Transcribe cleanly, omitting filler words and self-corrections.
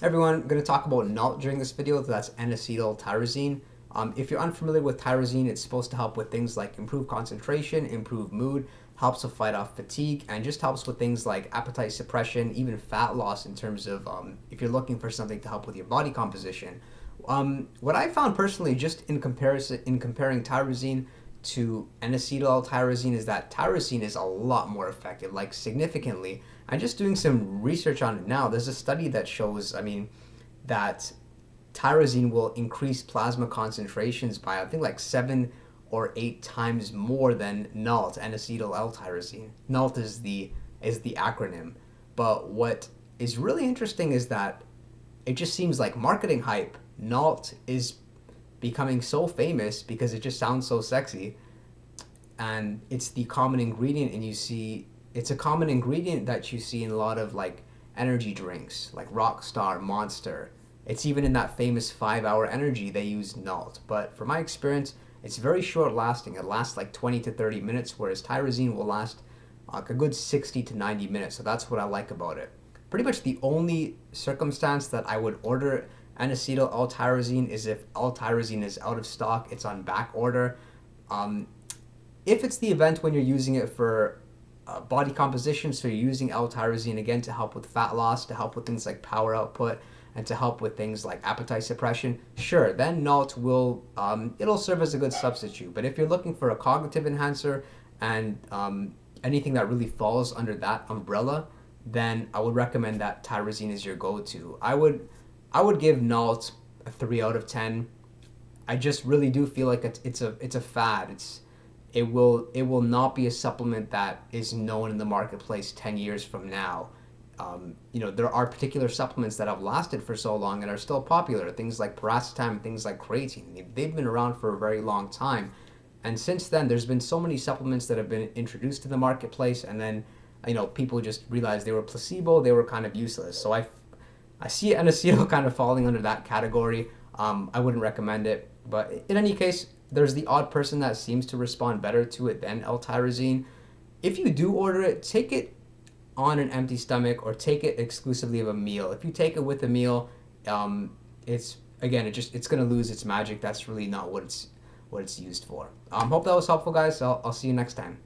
Everyone, I'm going to talk about NALT during this video. That's N-acetyl-tyrosine. If you're unfamiliar with tyrosine, it's supposed to help with things like improve concentration, improve mood, helps to fight off fatigue, and just helps with things like appetite suppression, even fat loss in terms of if you're looking for something to help with your body composition. What I found personally, just in comparison, in comparing tyrosine to N-acetyl-tyrosine, is that tyrosine is a lot more effective, like significantly. I'm just doing some research on it now. There's a study that shows, that tyrosine will increase plasma concentrations by, I think, like 7 or 8 times more than NALT, N-acetyl L-tyrosine. NALT is the acronym. But what is really interesting is that it just seems like marketing hype. NALT is becoming so famous because it just sounds so sexy, and it's the common ingredient, and it's a common ingredient that you see in a lot of like energy drinks like Rockstar, Monster. It's even in that famous 5 hour energy they use NALT. But from my experience, it's very short lasting. It lasts like 20 to 30 minutes, whereas tyrosine will last like a good 60 to 90 minutes. So that's what I like about it. Pretty much the only circumstance that I would order N-acetyl L-tyrosine is if L-tyrosine is out of stock, it's on back order. If it's the event when you're using it for body composition, so you're using L-tyrosine again to help with fat loss, to help with things like power output, and to help with things like appetite suppression, sure, then NALT will, it'll serve as a good substitute. But if you're looking for a cognitive enhancer and anything that really falls under that umbrella, then I would recommend that tyrosine is your go-to. I would give NALT a 3 out of 10. I just really do feel like it's a fad. It will not be a supplement that is known in the marketplace 10 years from now. There are particular supplements that have lasted for so long and are still popular. Things like paracetam, things like creatine. They've been around for a very long time. And since then, there's been so many supplements that have been introduced to the marketplace, and then, people just realized they were placebo, they were kind of useless. So I see N-acetyl kind of falling under that category. I wouldn't recommend it. But in any case, there's the odd person that seems to respond better to it than L-tyrosine. If you do order it, take it on an empty stomach or take it exclusively of a meal. If you take it with a meal, it's going to lose its magic. That's really not what it's used for. Hope that was helpful, guys. I'll see you next time.